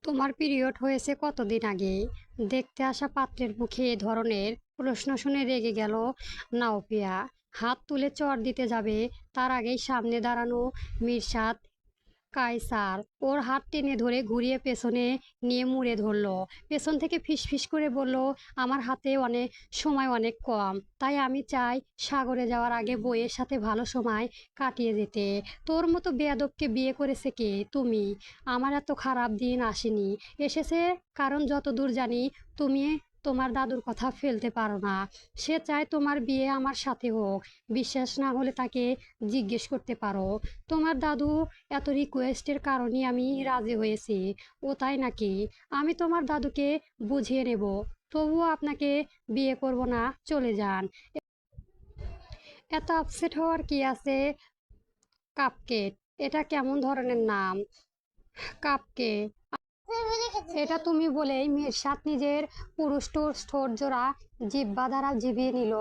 তোমার পিরিয়ড হয়েছে কতদিন আগে? দেখতে আসা পাত্রের মুখে এ ধরনের প্রশ্ন শুনে রেগে গেল নাওফিয়া। হাত তুলে চড় দিতে যাবে, তার আগেই সামনে দাঁড়ানো মিরশাদ কায়সার ওর হাত টেনে ধরে ঘুরিয়ে পেছনে নিয়ে মুড়ে ধরলো। পেছন থেকে ফিসফিস করে বলল, আমার হাতে অনেক কম, তাই আমি চাই সাগরে যাওয়ার আগে বইয়ের সাথে ভালো সময় কাটিয়ে যেতে। তোর মতো বেয়াদবকে বিয়ে করেছে কে? তুমি। আমার এত খারাপ দিন আসেনি, এসেছে কারণ যতদূর জানি তুমি তোমার দাদুর কথা ফেলতে পারো না। সে চায় তোমার বিয়ে আমার সাথে হোক। বিশ্বাস না হলে তাকে জিজ্ঞেস করতে পারো। তোমার দাদু এত রিকোয়েস্টের কারণেই আমি রাজি হয়েছি। ও তাই নাকি? আমি তোমার দাদুকে বুঝিয়ে নেব। তবুও আপনাকে বিয়ে করব না, চলে যান। এত আপসেট হওয়ার কি আছে? কাপকেক, এটা কেমন ধরনের নাম? কাপকেক, এটা তুমি বলেই মিরসাদ নিজের পুরুষ ঠোঁট জোড়া জিহ্বা দ্বারা জিভিয়ে নিল।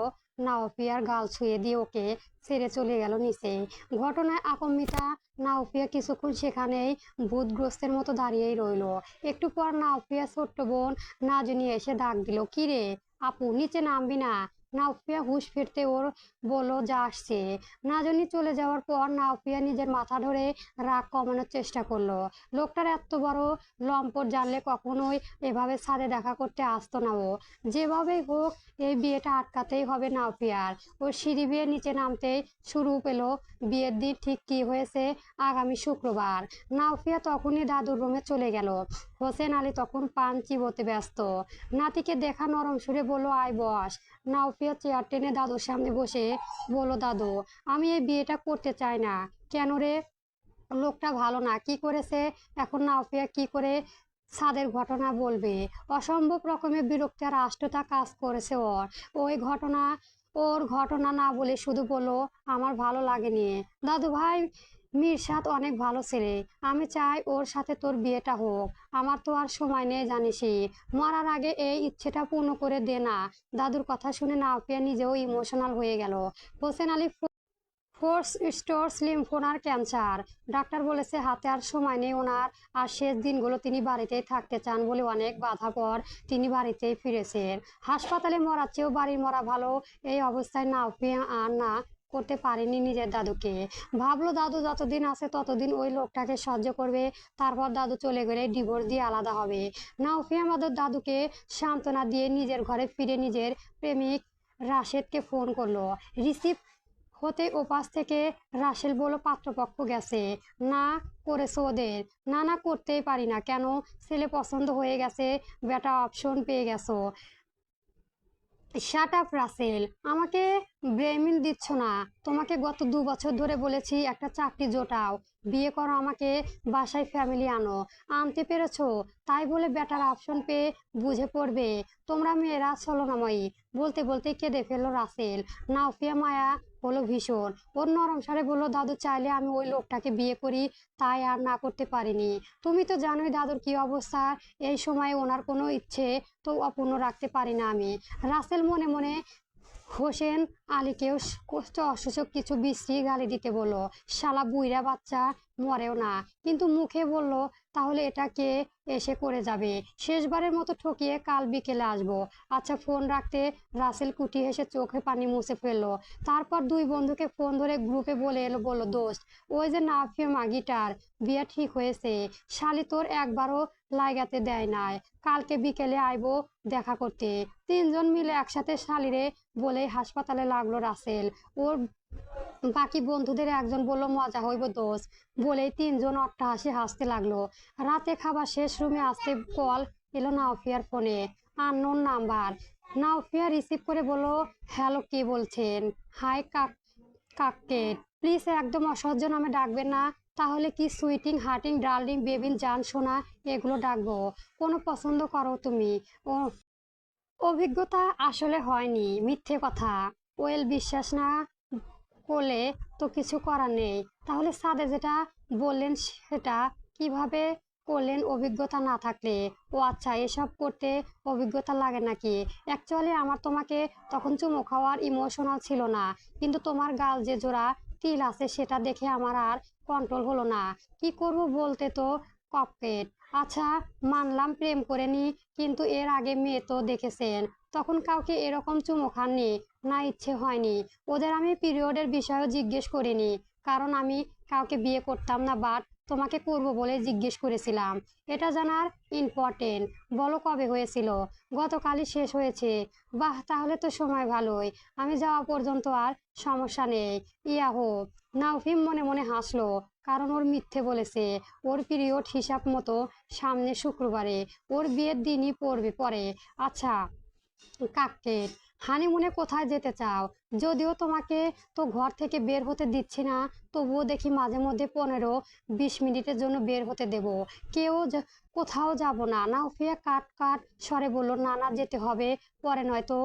নাওফিয়ার গাল ছুঁয়ে দিয়ে ওকে ছেড়ে চলে গেল নিচে। ঘটনায় আকম্মিতা নাওফিয়া কিছুক্ষণ সেখানেই ভূতগ্রস্তের মতো দাঁড়িয়েই রইল। একটু পর নাওফিয়া ছোট্ট বোন নাজনি এসে ডাক দিল, কিরে আপু, নিচে নামবি না? নাওফিয়া হুঁশ ফিরতে ওর বলল, যা আসছে। নাজনি চলে যাওয়ার পর নাওফিয়া নিজের মাথা ধরে রাগ কমানোর চেষ্টা করলো। লোকটার এত বড় লম্পট জানলে কখনোই এভাবে ছাদে দেখা করতে আসতো না ও। যেভাবেই হোক এই বিয়েটা আটকাতেই হবে নাওফিয়ার। ও সিঁড়ি বেয়ে নিচে নামতেই শুরু পেলো। বিয়ের দিন ঠিক কি হয়েছে? আগামী শুক্রবার। নাওফিয়া তখনই দাদুর রুমে চলে গেল। হোসেন আলী তখন পান চিবোতে ব্যস্ত। নাতিকে দেখা নরম সুরে বলল, আয় বস। নাওফিয়া চেয়ার টেনে দাদুর সামনে বসে বলল, দাদু, আমি এই বিয়েটা করতে চাই না। কেন রে? লোকটা ভালো না, কি করেছে? এখন নাওফিয়া কি করে ছাদের ঘটনা বলবে? অসম্ভব রকমের বিরক্তি আর আষ্টতা কাজ করেছে ওর। ওই ঘটনা ওর ঘটনা না বলে শুধু বললো, আমার ভালো লাগেনি। দাদু ভাই, মিরসাদ অনেক ভালো ছেলে, আমি চাই ওর সাথে তোর বিয়েটা হোক। আমার তো আর সময় নেই জানিসই, মরার আগে এই ইচ্ছেটা পূর্ণ করে দে না। দাদুর কথা শুনে নাওফিয়া নিজেও ইমোশনাল হয়ে গেল। হোসেন আলী ফোর্স স্টোর লিম্ফোমার ক্যান্সার। ডাক্তার বলেছে হাতে আর সময় নেই ওনার। আর শেষ দিনগুলো তিনি বাড়িতেই থাকতে চান বলে অনেক বাধা পর তিনি বাড়িতেই ফিরেছেন। হাসপাতালে মরার চেয়েও বাড়ির মরা ভালো। এই অবস্থায় নাওফিয়া আর না করতে পারেনি নিজের দাদুকে। ভাবলো দাদু যতদিন আছে ততদিন ওই লোকটাকে সহ্য করবে, তারপর দাদু চলে গেলে ডিভোর্স দিয়ে আলাদা হবে। নাওফিয়া আমাদের দাদুকে সান্ত্বনা দিয়ে নিজের ঘরে ফিরে নিজের প্রেমিক রাশেদকে ফোন করলো। রিসিভ হতে ওপাশ থেকে রাসেল বলল, পাত্রপক্ষ গেছে। না করেছো ওদের? না, না করতেই পারি না। কেন? ছেলে পছন্দ হয়ে গেছে, বেটা অপশন পেয়ে গেছো। শাট আপ রাসেল, আমাকে ব্রেমিল দিচ্ছ না। তোমাকে গত 2 বছর ধরে বলেছি একটা চাকরি জোটাও, বিয়ে করো, আমাকে বাসায় ফ্যামিলি আনো। আনতে পেরেছো? তাই বলে বেটার অপশন পেয়ে বুঝে পড়বে? তোমরা মেয়েরা ছলনাময়ী। বলতে বলতে কেঁদে ফেললো রাসেল। নাওফিয়া মায়া হলো ভীষণ। ওর নরম স্বরে বলল, দাদু চাইলে আমি ওই লোকটাকে বিয়ে করি, তাই আর না করতে পারিনি। তুমি তো জানোই দাদুর কি অবস্থা। এই সময়ে ওনার কোনো ইচ্ছে তো অপূর্ণ রাখতে পারি না আমি। রাসেল মনে মনে হোসেন আলীকেও অসূচক কিছু বিশ্রী গালি দিতে বলল। শালা বুইরা বাচ্চা, মরেও না। কিন্তু মুখে বলল, তাহলে এটা কে এসে করে যাবে? শেষবারের মতো ঠকিয়ে কাল বিকেলে আসবো। আচ্ছা, ফোন রাখতে রাসেল কুটি হেসে চোখে পানি মুছে ফেললো। তারপর দুই বন্ধুকে ফোন ধরে গ্রুপে বলে এলো, বলল, দোস্ত, ওই যে নাফিয়া মাগিটার বিয়ে ঠিক হয়েছে। শালি তোর একবারও লাগাতে দেয় নাই। কালকে বিকেলে আইবো দেখা করতে। তিনজন মিলে একসাথে শালিরে বলেই হাসপাতালে লাগলো রাসেল। ওর বাকি বন্ধুদের একজন বলল, মজা হইব দোষ, বলেই তিনজন অট্টহাসি হাসতে লাগলো। রাতে খাবার শেষ, রুমে আসতে কল এলো নাওফিয়ার ফোনে। Unknown number. নাওফিয়া রিসিভ করে বলল, হ্যালো, কে বলছেন? হাই কাককেট, প্লিজ একদম অসহ্য নামে ডাকবেন না। তাহলে কি সুইটিং, হার্টিং, ডার্লিং, বেবিন, জান, সোনা এগুলো ডাকবো? কোনো পছন্দ করো তুমি? ও, অভিজ্ঞতা আসলে হয়নি, মিথ্যে কথা। ওয়েল, বিশ্বাস না করলে তো কিছু করার নেই। তাহলে সাদে যেটা বললেন সেটা কিভাবে করলেন অভিজ্ঞতা না থাকলে? ও আচ্ছা, এসব করতে অভিজ্ঞতা লাগে নাকি? অ্যাকচুয়ালি আমার তোমাকে তখন চুমু খাওয়ার ইমোশনাল ছিল না, কিন্তু তোমার গাল যে জোড়া তিল আছে সেটা দেখে আমার আর কন্ট্রোল হলো না। কি করব বলতে তো। কপকেট, আচ্ছা, মানলাম প্রেম করেনি, কিন্তু এর আগে মেয়ে তো দেখেছেন, তখন কাউকে এরকম চুমো খাননি? না, ইচ্ছে হয়নি। ওদের আমি পিরিয়ডের বিষয়েও জিজ্ঞেস করিনি, কারণ আমি কাউকে বিয়ে করতাম না, বাট তোমাকে করব বলে জিজ্ঞেস করেছিলাম। এটা জানার ইম্পর্টেন্ট। বলো কবে হয়েছিল? গতকালই শেষ হয়েছে। বাহ, তাহলে তো সময় ভালোই। আমি যাওয়া পর্যন্ত আর সমস্যা নেই। ইয়াহো! নাওফিম মনে মনে হাসলো, কারণ ওর মিথ্যে বলেছে। ওর পিরিয়ড হিসাব মতো সামনের শুক্রবারে, ওর বিয়ের দিনই পরে। আচ্ছা কাককেট, হানিমুনে কোথায় যেতে চাও? যদিও তোমাকে তো ঘর থেকে বের হতে দিচ্ছি না, তবুও দেখি মাঝে মধ্যে 15-20 মিনিটের জন্য বের হতে দেব। কোথাও যাব না। নাওফিয়া কাট কাট স্বরে বলল, না না, যেতে হবে। পরে নয়তো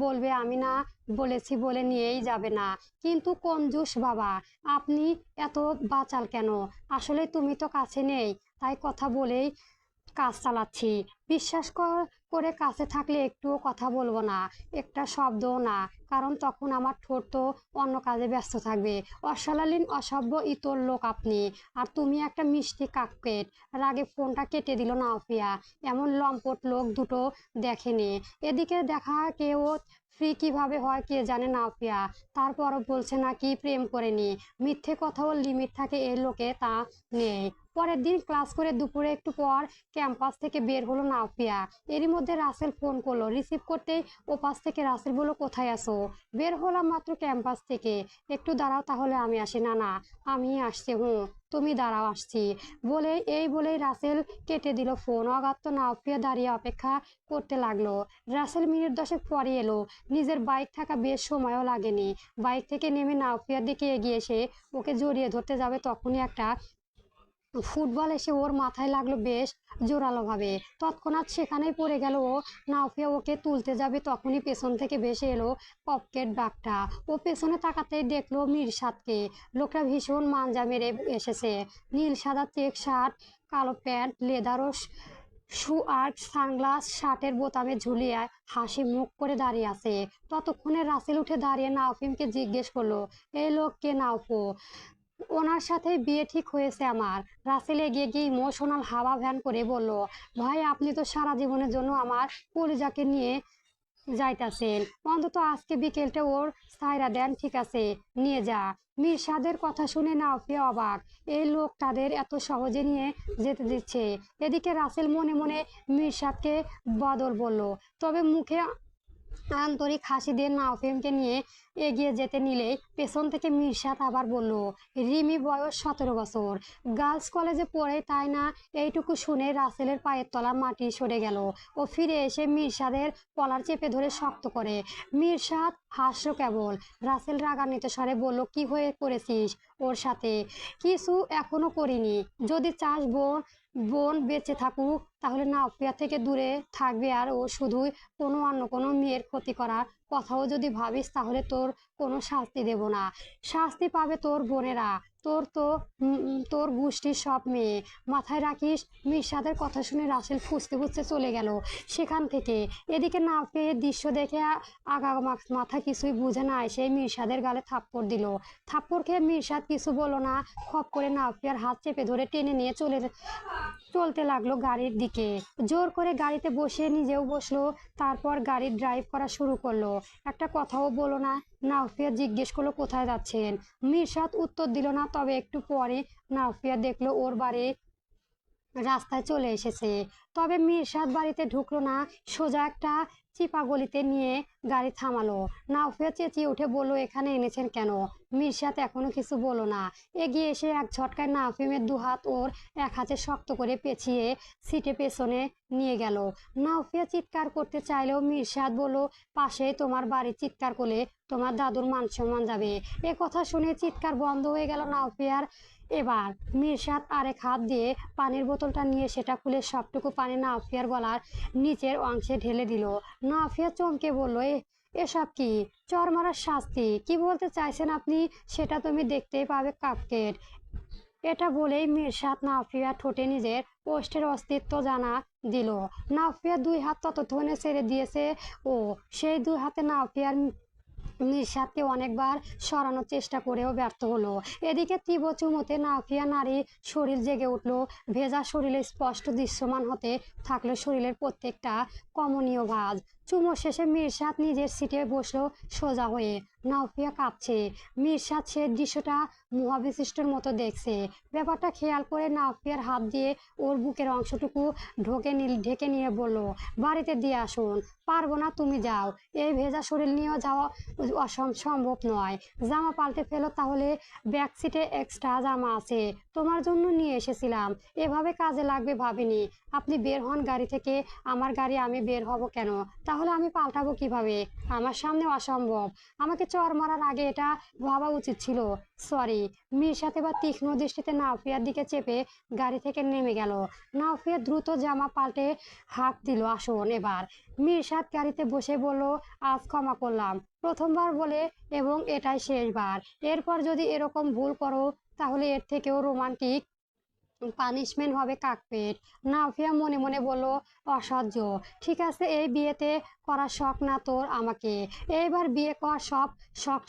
বলবে আমি না বলেছি বলে নিয়েই যাবে না। কিন্তু কঞ্জুস বাবা, আপনি এত বাচাল কেন? আসলে তুমি তো কাছে নেই, তাই কথা বলেই কাজ চালাচ্ছি। বিশ্বাস করে কাছে থাকলে একটুও কথা বলবো না, একটা শব্দও না, কারণ তখন আমার ঠোঁট তো অন্য কাজে ব্যস্ত থাকবে। অশালীন, অসভ্য, ইতর লোক আপনি। আর তুমি একটা মিষ্টি কাকপেট। রাগে ফোনটা কেটে দিল নাওফিয়া। এমন লম্পট লোক দুটো দেখেনি। এদিকে দেখা কেউ ফ্রি কিভাবে হয় কে জানে নাওফিয়া। তারপরও বলছে নাকি প্রেম করেনি। মিথ্যে কথাও লিমিট থাকে এই লোকে, তা নেই। পরের দিন ক্লাস করে দুপুরে একটু পর ক্যাম্পাস থেকে বের হলো নাওফিয়া। এরই মধ্যে রাসেল ফোন করলো। রিসিভ করতেই ওপাশ থেকে রাসেল বলল, কোথায় আছো? বের হলাম মাত্র ক্যাম্পাস থেকে। একটু দাঁড়াও তাহলে আমি আসি। না না, আমি আসছি। হুঁ, তুমি দাঁড়াও, আসছি। বলেই রাসেল কেটে দিল ফোন। অগাত্য নাওফিয়া দাঁড়িয়ে অপেক্ষা করতে লাগলো। রাসেল মিনিট 10 পরে এলো। নিজের বাইক থাকা বেশ সময়ও লাগেনি। বাইক থেকে নেমে নাওফিয়ার দিকে এগিয়ে এসে ওকে জড়িয়ে ধরতে যাবে, তখনই একটা ফুটবল এসে ওর মাথায় লাগলো বেশ জোরালোভাবে। তৎক্ষণাৎ সেখানেই পড়ে গেল ও। নাওফিয়া ওকে তুলতে যাবে, তখনই পেছন থেকে ভেসে এলো কপকেট ডাকটা। ও পেছনে তাকাতেই দেখলো মিরশাদকে। লোকটা ভীষণ মাঞ্জা মেরে এসেছে। নীল সাদা চেক শার্ট, কালো প্যান্ট, লেদার ও শু আর সানগ্লাস, শার্টের বোতামে ঝুলিয়ে হাসি মুখ করে দাঁড়িয়ে আছে। ততক্ষণে রাসেল উঠে দাঁড়িয়ে নাওফিমকে জিজ্ঞেস করলো, এই লোক কে? নাওফো, ওনার সাথে বিয়ে ঠিক হয়েছে আমার। রাসেল এগিয়ে গিয়ে ইমোশনাল হাওয়া ভ্যান করে বলল, ভাই আপনি তো সারা জীবনের জন্য আমার কলিজাকে নিয়ে যাইতাছেন, অন্তত আজকে বিকেলটা ওর সাইরা দেন। ঠিক আছে, নিয়ে যা। মিরশাদের কথা শুনে নাওফিয়া অবাক। এই লোক তাদের এত সহজে নিয়ে যেতে দিচ্ছে। এদিকে রাসেল মনে মনে মিরশাদকে বদল বলল, তবে মুখে আন্তরিক হাসি দিয়ে নাওফিমকে নিয়ে এগিয়ে যেতে নিলেই পেছন থেকে মিরশাদ আবার বলল, রিমি বয়স 17 বছর, গার্লস কলেজে পড়ে, তাই না? এইটুকু শুনে রাসেলের পায়ের তলা মাটি সরে গেল। ও ফিরে এসে মিরশাদের কলার চেপে ধরে শক্ত করে। মিরশাদ হাসল কেবল। রাসেল রাগান্বিত স্বরে বলল, কি হয়ে করেছিস ওর সাথে? কিছু এখনো করিনি। যদি চাস বোন বোন বেঁচে থাকুক, তাহলে নাওফিয়া থেকে দূরে থাকবে। আর ও শুধুই অন্য কোনো মেয়ের ক্ষতি করার কথাও যদি ভাবিস, তাহলে তোর কোনো শাস্তি দেব না। শাস্তি পাবে তোর বোনেরা। তোর গোষ্ঠীর সব মেয়ে। মাথায় রাখিস। মিরশাদের কথা শুনে রাসেল ফুঁসতে ফুঁসতে চলে গেল সেখান থেকে। এদিকে নাওফিয়া দৃশ্য দেখে আগা মাথা কিছুই বুঝে না এসে মিরশাদের গালে থাপ্পড় দিল। থাপ্পড় খেয়ে মিরশাদ কিছু বলল না। খপ করে নাওফিয়ার হাত চেপে ধরে টেনে নিয়ে চলতে লাগলো গাড়ির দিকে। জোর করে গাড়িতে বসে নিজেও বসলো। তারপর গাড়ি ড্রাইভ করা শুরু করলো। একটা কথাও বলো না। নাওফিয়া জিজ্ঞেস করলো, কোথায় যাচ্ছেন? মিরশাদ উত্তর দিল না। তবে একটু পরে নাওফিয়া দেখলো ওর বাড়ি রাস্তায় চলে এসেছে। তবে মিরশাদ বাড়িতে ঢুকলো না, সোজা একটা চিপা গলিতে নিয়ে গাড়ি থামালো। নাওফিয়া চেঁচিয়ে উঠে বলল, এখানে এনেছেন কেন? মিরশাদ এখনো কিছু বলল না। এগিয়ে এসে এক ঝটকায় নাওফিমের দুহাত ওর এক হাতে শক্ত করে পেঁচিয়ে সিটে পেছনে নিয়ে গেল। নাওফিয়া চিৎকার করতে চাইলেও মিরশাদ বলল, পাশেই তোমার বাড়ি, চিৎকার করলে তোমার দাদুর মান সম্মান যাবে। এ কথা শুনে চিৎকার বন্ধ হয়ে গেল নাওফিয়ার। এবার মিরশাদ আরেক হাত দিয়ে পানির বোতলটা নিয়ে সেটা খুলে সবটুকু পানি নাওফিয়ার গলার নিচের অংশে ঢেলে দিল। নাওফিয়া চমকে বলল, এসব কি? চর মারার শাস্তি? কি বলতে চাইছেন আপনি? সেটা তুমি দেখতেই পাবে কাপকেট। এটা বলেই মিরশাদ নাওফিয়া ঠোঁটে নিজের পোস্টের অস্তিত্ব জানা দিল। নাওফিয়া দুই হাত ততক্ষণে ছেড়ে দিয়েছে ও সেই দুই হাতে নাওফিয়ার নিঃস্বাদকে অনেকবার সরানোর চেষ্টা করেও ব্যর্থ হলো। এদিকে তীব্র চুমুতে নাফিয়া নারী শরীর জেগে উঠল। ভেজা শরীরে স্পষ্ট দৃশ্যমান হতে থাকলো শরীরের প্রত্যেকটা কমনীয় ভাঁজ। চুমো শেষে মিরশাদ নিজের সিটে বসলো সোজা হয়ে। নাফিয়া কাঁপছে। মিরশাদ সে দৃশ্যটা মহাবিশিষ্টর মতো দেখছে। ব্যাপারটা খেয়াল করে নাফিয়ার হাত দিয়ে ওর বুকের অংশটুকু ঢেকে নিয়ে বলল, বাড়িতে দিয়ে আসুন। পারবো না, তুমি যাও। এই ভেজা শরীর নিয়েও যাওয়া সম্ভব নয়। জামা পাল্টে ফেলো তাহলে। ব্যাক সিটে এক্সট্রা জামা আছে, তোমার জন্য নিয়ে এসেছিলাম। এভাবে কাজে লাগবে ভাবিনি। আপনি বের হন গাড়ি থেকে। আমার গাড়ি, আমি বের হব কেন? তাহলে আমি পাল্টাবো কিভাবে? আমার সামনে অসম্ভব। আমাকে চর মারার আগে এটা ভাবা উচিত ছিল। সরি। মিরশাদ এবার তীক্ষ্ণ দৃষ্টিতে নাফিয়ার দিকে চেপে গাড়ি থেকে নেমে গেল। নাফিয়া দ্রুত জামা পাল্টে হাঁক দিল, আসুন এবার। মিরশাদ গাড়িতে বসে বলল, আজ ক্ষমা করলাম, প্রথমবার বলে, এবং এটাই শেষবার। এরপর যদি এরকম ভুল করো তাহলে এর থেকেও রোমান্টিক পানিশমেন্ট হবে কাকপেট। নাফিয়া মনে মনে বলল, অসহ্য। ঠিক আছে, এই বিয়েতে করার শখ না তোর আমাকে। এইবার বিয়ে কর, সব শখ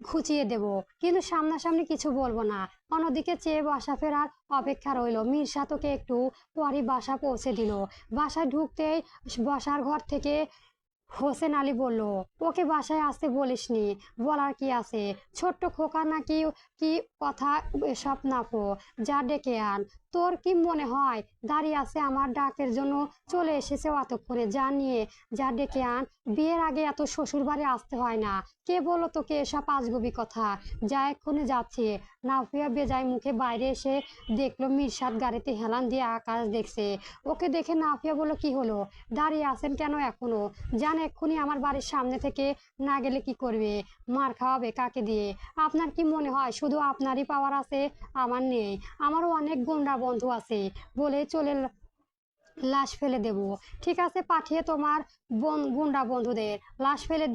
ঘুচিয়ে দেব, কিন্তু সামনাসামনি কিছু বলবো না। অন্যদিকে চেয়ে বাসা ফেরার অপেক্ষা রইল। মিরশাদ ওকে একটু পরই বাসা পৌঁছে দিল। বাসায় ঢুকতেই বসার ঘর থেকে হোসেন আলী বলল, ওকে বাসায় আসতে বলিসনি? বলার কি আছে? ছোট্ট খোকা নাকি, কি কথা এসব? নাফো, যা ডেকে আন। তোর কি মনে হয় দাঁড়িয়ে আছে আমার ডাকের জন্য? চলে এসেছে অতক্ষণে, যা নিয়ে যা ডেকে আন। বিয়ের আগে এত শ্বশুর বাড়ি আসতে হয় না। কে বললো তোকে এসব আজগুবি কথা? যা এক্ষুনি যাচ্ছে। নাফিয়া বেজায় মুখে বাইরে এসে দেখলো মিরশাদ গাড়িতে হেলান দিয়ে আকাশ দেখছে। ওকে দেখে নাফিয়া বলল, কি হলো? দাঁড়িয়ে আছেন কেন এখনো? যান এক্ষুনি, আমার বাড়ির সামনে থেকে। না গেলে কি করবে? মার খাওয়াবে কাকে দিয়ে? আপনার কি মনে হয় শুধু আপনারই পাওয়ার আছে? আমার নেই। আমারও অনেক গুন্ডা বন্ধু আছে। বলে চলে লাশ ফেলে দেব। ঠিক আছে, পাঠিয়ে তোমার গুন্ডা বন্ধুদের। লাশ ফেলে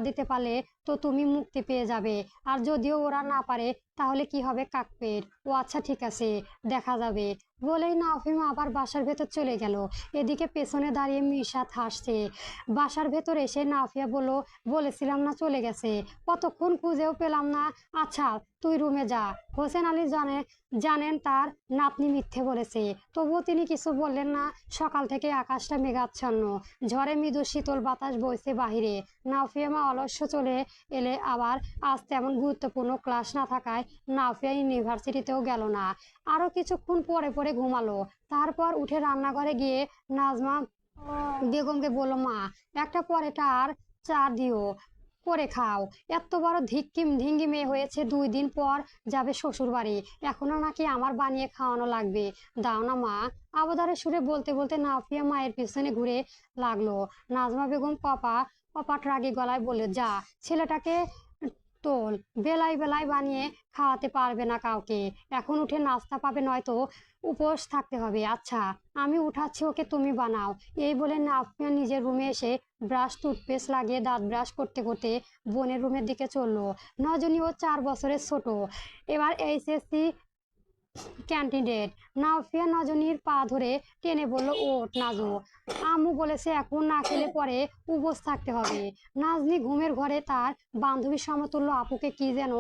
দিতে পারলে তো তুমি মুক্তি পেয়ে যাবে। আর যদিও ওরা না পারে তাহলে কি হবে কাকপের? ও আচ্ছা, ঠিক আছে, দেখা যাবে। বলেই নাফিমা আবার বাসার ভেতর চলে গেল। এদিকে পেছনে দাঁড়িয়ে মিরশাদ হাসছে। বাসার ভেতর এসে নাফিয়া বলল, বলেছিলাম না চলে গেছে? কতক্ষণ খুঁজেও পেলাম না। আচ্ছা, তুই রুমে যা। হোসেন আলী জানেন তার নাতনি মিথ্যে বলেছে, তবুও তিনি কিছু বললেন না। সকাল থেকে আকাশটা মেঘাচ্ছন্ন। ঝড়ে মৃদু শীতল বাতাস বইছে বাহিরে। নাফিয়া মা অলস্য চলে এলে আবার আজ তেমন গুরুত্বপূর্ণ ক্লাস না থাকায় নাফিয়া ইউনিভার্সিটিতেও গেল না। আরো কিছুক্ষণ পরে পরে ঘুমালো। তারপর উঠে রান্নাঘরে গিয়ে নাজমা বেগমকে বলল, মা, একটা পরেটা আর চা দিও, করে খাও। এত বড় ঢিঙ্গি মেয়ে হয়েছে, 2 দিন পর যাবে শ্বশুর বাড়ি, এখনো নাকি আমার বানিয়ে খাওয়ানো লাগবে। দাও না মা। আবদারের সুরে বলতে বলতে নাফিয়া মায়ের পিছনে ঘুরে লাগলো। নাজমা বেগম কপাট রাগী গলায় বলে, যা, ছেলেটাকে তোল। বেলায় বেলায় বানিয়ে খাওয়াতে পারবে না কাউকে। এখন উঠে নাস্তা পাবে, নয়তো উপোস থাকতে হবে। আচ্ছা, আমি উঠাচ্ছি ওকে, তুমি বানাও। এই বলে নাফিয়া নিজের রুমে এসে টুথপেস্ট লাগিয়ে দাঁত ব্রাশ করতে করতে বোনের রুমের দিকে চললো। নজনী ও 4 বছরের ছোট, এবার এইচএসসি ক্যান্ডিডেট। নাফিয়া নজনীর পা ধরে টেনে বলল, ওঠ নাজু, আম্মু বলেছে এখন না খেলে পরে উপোস থাকতে হবে। নাজনী ঘুমের ঘরে তার বান্ধবী সমতুল্য আপুকে কি যেন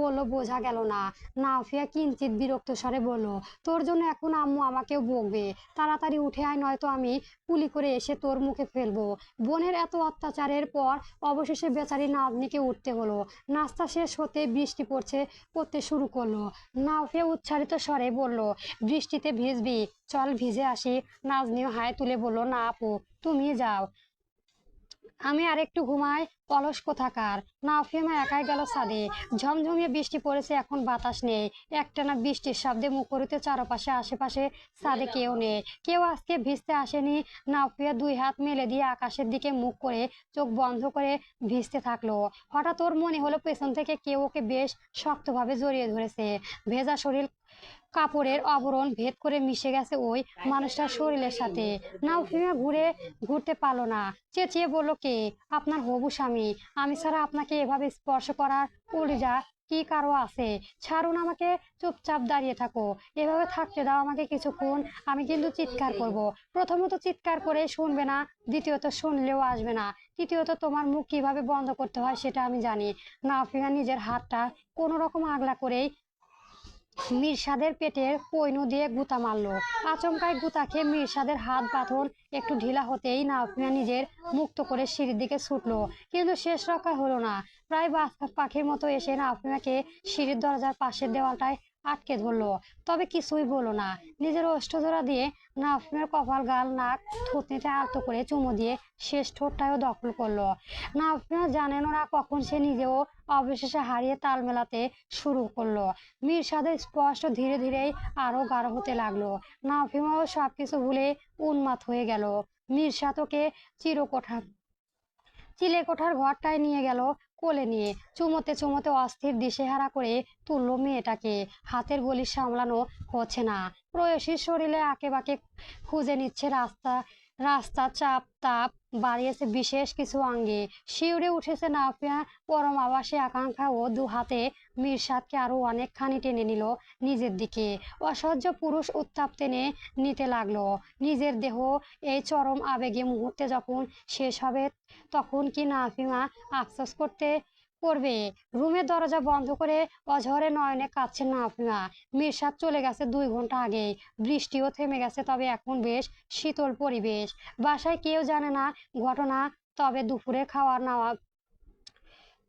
বলল, বোঝা গেল না। নাফিয়া কিঞ্চিত বিরক্ত স্বরে বলল, তোর জন্য এখন আম্মু আমাকেও বকবে। তাড়াতাড়ি উঠে আয়, নয়তো আমি কুলি করে এসে তোর মুখে ফেলবো। বোনের এত অত্যাচারের পর অবশেষে বেচারি নাজনীকে উঠতে হলো। নাস্তা শেষ হতে বৃষ্টি পড়তে শুরু করলো। নাফিয়া উচ্ছ্বাসিত স্বরে বলল, বৃষ্টিতে ভিজবি? চল ভিজে আসি। নাজনীও হাই তুলে বলল, না আপু, তুমি যাও, আমি আরেকটু ঘুমাই, অলস কোথাকার। নাফিমা একাই গেল ছাদে। ঝমঝমিয়ে বৃষ্টি পড়েছে, এখন বাতাস নেই। একটানা বৃষ্টির শব্দে মুখরিত চারপাশে। আশেপাশে ছাদে কেউ নেই। কেউ আজকে ভিজতে আসেনি। নাফিয়া 2 হাত মেলে দিয়ে আকাশের দিকে মুখ করে চোখ বন্ধ করে ভিজতে থাকলো। হঠাৎ ওর মনে হলো পেছন থেকে কেউ ওকে বেশ শক্তভাবে জড়িয়ে ধরেছে। ভেজা শরীর কাপড়ের আবরণ ভেদ করে মিশে গেছে ওই মানুষটার শরীরের সাথে। নাফিমা ঘুরতে পারলো না। চেঁচিয়ে বলল, কে? আপনার হবু স্বামী। আমি ছাড়া আপনাকে এভাবে স্পর্শ করার কলিজা কি কারো আছে? ছাড়ুন আমাকে, চুপচাপ দাঁড়িয়ে থাকো। এভাবে থাকতে দাও আমাকে কিছুক্ষণ, আমি কিন্তু চিৎকার করব। প্রথমত চিৎকার করে শুনবে না, দ্বিতীয়ত শুনলেও আসবে না, তৃতীয়ত তোমার মুখ কিভাবে বন্ধ করতে হয় সেটা আমি জানি। নাফিয়া নিজের হাতটা কোনো রকম আগলা করেই মিরশাদের পেটের পৈনু দিয়ে গুতা মারলো। আচমকাই গুতা খেয়ে মিরশাদের হাত বাঁধন একটু ঢিলা হতেই নাফিয়া নিজের মুক্ত করে সিঁড়ির দিকে ছুটলো, কিন্তু শেষ রক্ষা হলো না। প্রায় পাখির মতো এসে নাফিয়াকে সিঁড়ির দরজার পাশের দেওয়ালটায় আটকে ধরলো, তবে কিছুই বললো না। নিজের ওষ্ঠজোড়া দিয়ে নাফিয়ার কপাল, গাল, নাক, থুতনিতে আলতো করে চুমু দিয়ে শেষ ঠোঁটটাও দখল করলো। নাফিয়া জানেনও না কখন সে নিজেও অবশেষে হারিয়ে তাল মেলাতে শুরু করলো। মিরশাদের স্পষ্ট ধীরে ধীরেই আরো গাঢ় হতে লাগলো। নাফিমাও সবকিছু ভুলে উন্মাদ হয়ে গেল। মিরশাদ ওকে চিলেকোঠার ঘরটায় নিয়ে গেল কোলে নিয়ে। চুমোতে চুমোতে অস্থির দিশেহারা করে তুললো মেয়েটাকে। হাতের গলি সামলানো হচ্ছে না, প্রেয়সীর শরীরে আঁকেবাঁকে খুঁজে নিচ্ছে রাস্তা। রাস্তা চাপ তাপ বাড়িয়েছে বিশেষ কিছু অঙ্গে। শিউরে উঠেছে নাফিয়া, পরম আবাসী আকাঙ্ক্ষা ও দু হাতে মিরশাদকে আরো অনেকখানি টেনে নিল নিজের দিকে। অসহ্য পুরুষ উত্তাপ টেনে নিতে লাগলো নিজের দেহ। এই চরম আবেগে মুহূর্তে যখন শেষ হবে, তখন কি নাফিমা আফসোস করবে? রুমের দরজা বন্ধ করে অঝরে নয়নে কাঁদছেন নাফিমা। মিরশাদ চলে গেছে 2 ঘন্টা আগেই। বৃষ্টিও থেমে গেছে, তবে এখন বেশ শীতল পরিবেশ। বাসায় কেউ জানে না ঘটনা। তবে দুপুরে খাওয়ার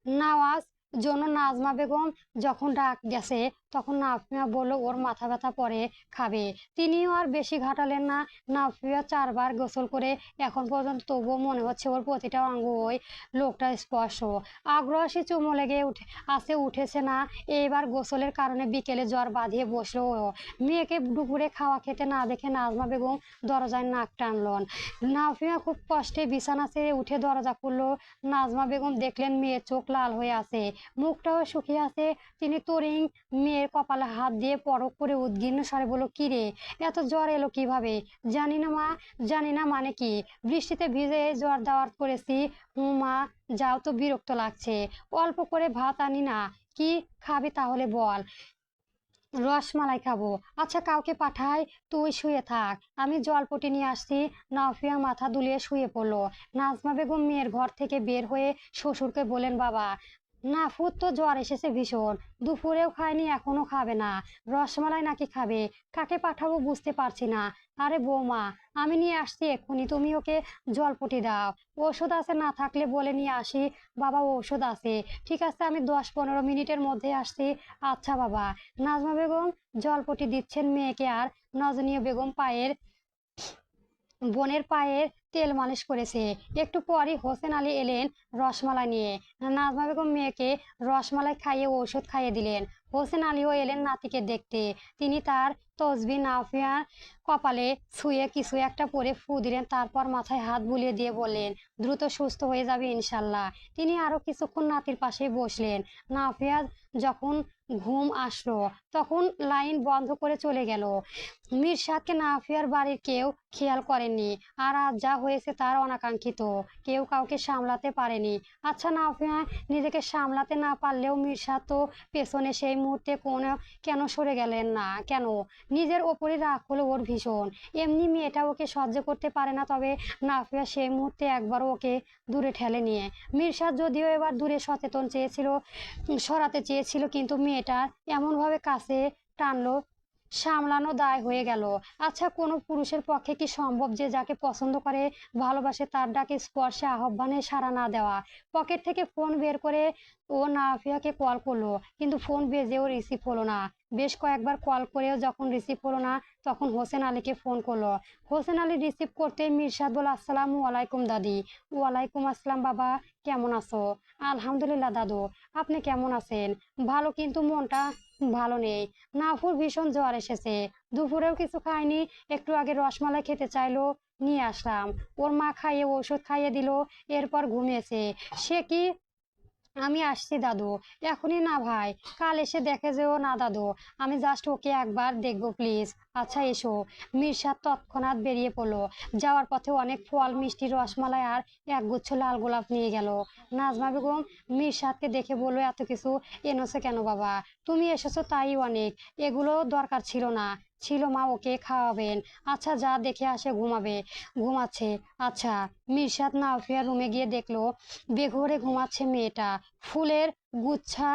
নাওয়াজ জন্য নাজমা বেগম যখন ডাক গেছে, তখন নাফিয়া বলল ওর মাথা ব্যথা পরে খাবে। তিনিও আর বেশি ঘাটালেন না। নাফিয়া 4বার গোসল করে এখন পর্যন্ত, তবুও মনে হচ্ছে ওর প্রতিটা অঙ্গ ওই লোকটা স্পর্শ। আগ্রহী চুমো লেগে উঠেছে না। এইবার গোসলের কারণে বিকেলে জ্বর বাঁধিয়ে বসলো ও। মেয়েকে দুপুরে খাওয়া খেতে না দেখে নাজমা বেগম দরজায় নাক টানলেন। নাফিয়া খুব কষ্টে বিছানা ছেড়ে উঠে দরজা খুললো। নাজমা বেগম দেখলেন মেয়ের চোখ লাল হয়ে আছে, মুখটাও শুকিয়ে আছে। তিনি তরিং মেয়ের কপালে হাত দিয়ে পরখ করে উদ্বিগ্ন স্বরে বলল, কি রে, এত জ্বর এলো কিভাবে? জানি না মা। জানি না মানে কি? বৃষ্টিতে ভিজে জ্বর দাওয়ার করেছি। মা, যাও তো, বিরক্ত লাগছে। অল্প করে ভাত আনি না? কি খাবি তাহলে বল? রসমালাই খাবো। আচ্ছা, কাউকে পাঠাই? তুই শুয়ে থাক, আমি জলপটি নিয়ে আসছি। নাফিয়া মাথা দুলিয়ে শুয়ে পড়লো। নাজমা বেগম মেয়ের ঘর থেকে বের হয়ে শ্বশুরকে বলেন, বাবা, নাফুর তো জ্বর এসেছে ভীষণ, দুপুরেও খায়নি, এখনো খাবে না। রসমালাই নাকি খাবে? কাকে পাঠাবো বুঝতে পারছি না। আরে বৌমা, আমি নিয়ে আসছি এক্ষুনি, তুমি ওকে জলপটি দাও। ওষুধ আছে, না থাকলে বলে নিয়ে আসি। বাবা, ওষুধ আছে। ঠিক আছে, আমি 10-15 মিনিটের মধ্যে আসছি। আচ্ছা বাবা। নাজমা বেগম জলপটি দিচ্ছেন মেয়েকে, আর নজনীয় বেগম বোনের পায়ের তেল মালিশ করেছে। একটু পরই হোসেন আলী এলেন রসমালাই নিয়ে। নাজমা বেগম মেয়েকে রসমালাই খাইয়ে ঔষধ খাইয়ে দিলেন। হোসেন আলীও এলেন নাতিকে দেখতে। তিনি তার তসবি নাফিয়ার কপালে ছুঁয়ে কিছু একটা পরে ফু দিলেন, তারপর মাথায় হাত বুলিয়ে দিয়ে বললেন, দ্রুত সুস্থ হয়ে যাবে ইনশাল্লাহ। তিনি আরো কিছুক্ষণ নাতির পাশে বসলেন। নাফিয়া যখন ঘুম আসলো, তখন লাইন বন্ধ করে চলে গেল। মিরশাদকে নাফিয়ার বাড়ির কেউ খেয়াল করেননি। আর আজ যা হয়েছে তার অনাকাঙ্ক্ষিত। কেউ কাউকে সামলাতে পারেনি। আচ্ছা, নাফিয়া নিজেকে সামলাতে না পারলেও মিরশাদ তো পেছনে সেই মুহূর্তে কেন সরে গেলেন না? কেন? নিজের ওপরই রাগ হলো ওর ভীষণ। এমনি মেয়েটা ওকে সহ্য করতে পারে না, তবে নাফিয়া সেই মুহূর্তে একবারও ওকে দূরে ঠেলে নিয়ে। মিরশাদ যদিও এবার দূরে সরাতে চেয়েছিল, কিন্তু মেয়েটার এমনভাবে কাছে টানলো, সামলানো দায় হয়ে গেল। আচ্ছা, কোনো পুরুষের পক্ষে কি সম্ভব যে যাকে পছন্দ করে, ভালোবাসে, তার ডাকে, স্পর্শে, আহ্বানে সাড়া না দেওয়া? পকেট থেকে ফোন বের করে ও নাফিয়াকে কল করলো, কিন্তু ফোন বেজেও রিসিভ হলো না। বেশ কয়েকবার কল করেও যখন রিসিভ হলো না, তখন হোসেন আলীকে ফোন করলো। হোসেন আলী রিসিভ করতে মিরশাদ বলল, আসসালামু আলাইকুম দাদি। ওয়ালাইকুম আসসালাম বাবা, কেমন আছো? আলহামদুলিল্লাহ দাদু, আপনি কেমন আছেন? ভালো, কিন্তু মনটা ভালো নেই। নাফুর ভীষণ জ্বর এসেছে, দুপুরেও কিছু খায়নি। একটু আগে রসমালাই খেতে চাইলো, নিয়ে আসলাম। ওর মা খাইয়ে ওষুধ খাইয়ে দিল, এরপর ঘুমিয়েছে। সে কি আমি আসছি দাদু। এখনই না ভাই, কাল এসে দেখে যেও না দাদু। আমি জাস্ট ওকে একবার দেখবো প্লিজ। আচ্ছা এসো। মিরশাদ তৎক্ষণাৎ বেরিয়ে পড়লো। যাওয়ার পথে অনেক ফল, মিষ্টি, রসমালাই আর একগুচ্ছ লাল গোলাপ নিয়ে গেল। নাজমা বেগম মিরশাদকে দেখে বলল, এত কিছু এনেছো কেন বাবা? তুমি এসেছো তাই অনেক। এগুলো দরকার ছিল না। ছিল মা, ওকে খাওয়াবেন। আচ্ছা যা দেখে আসে, ঘুমাচ্ছে। আচ্ছা। মিরশাদ নাফিয়ার রুমে গিয়ে দেখলো বেঘোরে ঘুমাচ্ছে মেয়েটা। ফুলের গুচ্ছা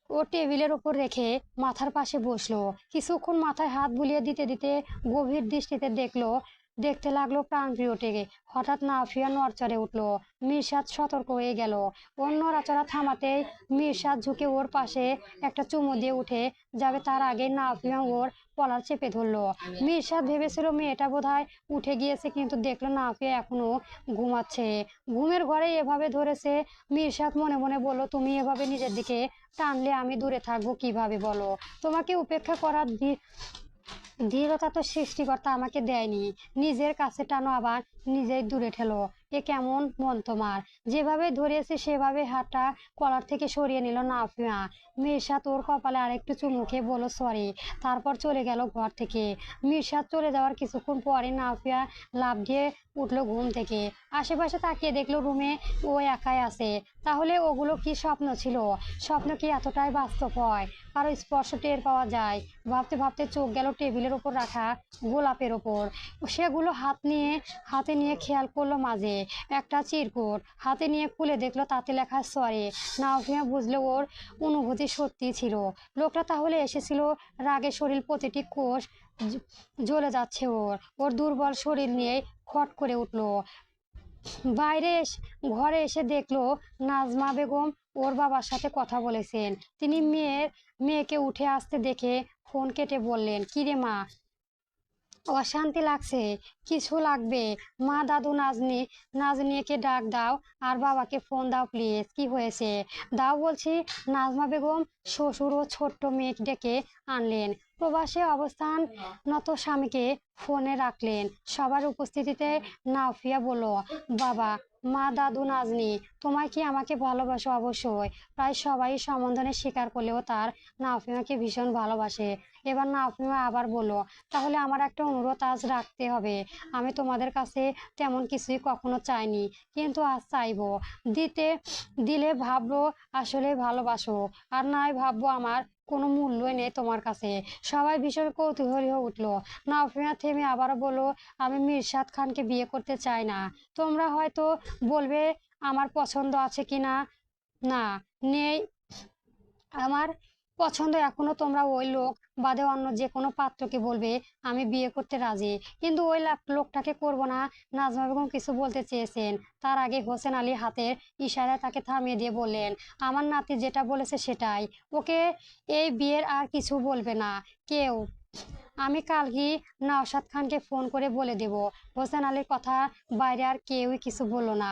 ও টেবিলের ওপর রেখে মাথার পাশে বসলো। কিছুক্ষণ মাথায় হাত বুলিয়ে দিতে দিতে গভীর দৃষ্টিতে দেখতে লাগলো প্রাণপ্রিয়টিকে। হঠাৎ নাফিয়া নড়চড়ে উঠলো। মিরশাদ সতর্ক হয়ে গেল। ওর নড়াচড়া থামাতেই মিরশাদ ঝুঁকে ওর পাশে একটা চুমু দিয়ে উঠে যাবে, তার আগে নাফিয়া ওর কলার চেপে ধরলো। মিরশাদ ভেবেছিল মেয়েটা বোধহয় উঠে গিয়েছে, কিন্তু দেখলো নাফিয়া এখনো ঘুমাচ্ছে। ঘুমের ঘরে এভাবে ধরেছে। মিরশাদ মনে মনে বলল, তুমি এভাবে নিজের দিকে টানলে আমি দূরে থাকবো কিভাবে বলো? তোমাকে উপেক্ষা করার দৃঢ়তা তো সৃষ্টিকর্তা আমাকে দেয়নি। নিজের কাছে টানো, আবার নিজেই দূরে ঠেলো। এ কেমন মন তোমার? যেভাবে ধরেছে সেভাবে হাতটা কলার থেকে সরিয়ে নিল নাফিয়া। মিরশাদ ওর কপালে আরেকটু চুমু খেয়ে বলল সরি, তারপর চলে গেল ঘর থেকে। মিরশাদ চলে যাওয়ার কিছুক্ষণ পরে নাফিয়া লাফ দিয়ে উঠলো ঘুম থেকে। আশেপাশে তাকিয়ে দেখলো রুমে ও একাই আছে। তাহলে ওগুলো কি স্বপ্ন ছিল? স্বপ্ন কি এতটাই বাস্তব হয়? কারো স্পর্শ টের পাওয়া যায়? ভাবতে ভাবতে চোখ গেল টেবিলের ওপর রাখা গোলাপের ওপর। সেগুলো হাতে নিয়ে খেয়াল করলো মাঝে একটা চিরকুট। হাতে নিয়ে খুলে দেখলো তাতে লেখা সরি। নাফিয়া বুঝলো ওর অনুভূতি সত্যি ছিল। লোকটা তাহলে এসেছিল রাগে শরীর প্রতিটি কোষ জ্বলে যাচ্ছে। ওর দুর্বল শরীর নিয়ে খট করে উঠলো। ঘরে এসে দেখলো নাজমা বেগম ওর বাবার সাথে কথা বলেছেন। তিনি মেয়েকে উঠে আসতে দেখে ফোন কেটে বললেন, কিরে মা, অশান্তি লাগছে? কিছু লাগবে? মা, দাদু, নাজনিকে ডাক দাও আর বাবাকে ফোন দাও প্লিজ। কি হয়েছে দাও বলছি। নাজমা বেগম শ্বশুর ও ছোট্ট মেয়ে ডেকে আনলেন। প্রবাসে অবস্থানরত স্বামীকে ফোনে রাখলেন। সবার উপস্থিতিতে নাফিয়া বলল, বাবা, মা, দাদু, নাজনি, তোমায় কি আমাকে ভালোবাসো? অবশ্যই। প্রায় সবাই সম্বোধনে স্বীকার করলেও তার নাফিমাকে ভীষণ ভালোবাসে। এবার নাফিমা আবার বলল, তাহলে আমার একটা অনুরোধ আজ রাখতে হবে। আমি তোমাদের কাছে তেমন কিছুই কখনো চাইনি, কিন্তু আজ চাইবো। দিলে ভাববো আসলে ভালোবাসো, আর নয় ভাববো আমার কোনো মূল্যই নেই তোমার কাছে। সবাই ভীষণ কৌতূহলী হয়ে উঠলো। নাফিয়া থেমে আবারও বলল, আমি মিরশাদ খানকে বিয়ে করতে চাই না। তোমরা হয়তো বলবে আমার পছন্দ আছে কি না। না, নেই আমার পছন্দ। এখনো তোমরা ওই লোক বাদে অন্য যে কোনো পাত্রকে বলবে আমি বিয়ে করতে রাজি, কিন্তু ওই লোকটাকে করব না। নাজমা বেগম কিছু বলতে চেয়েছেন, তার আগে হোসেন আলী হাতের ইশারায় তাকে থামিয়ে দিয়ে বললেন, আমার নাতি যেটা বলেছে সেটাই। ওকে এই বিয়ের আর কিছু বলবে না কেউ। আমি কালই নওশাদ খানকে ফোন করে বলে দেব। হোসেন আলীর কথা বাইরে আর কেউই কিছু বললো না।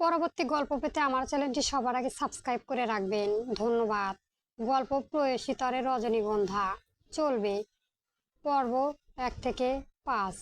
পরবর্তী গল্প পেতে আমার চ্যানেলটি সবার আগে সাবস্ক্রাইব করে রাখবেন। ধন্যবাদ। গল্প প্রয়সী তরে রজনীগন্ধা চলবে পর্ব 1 থেকে 5।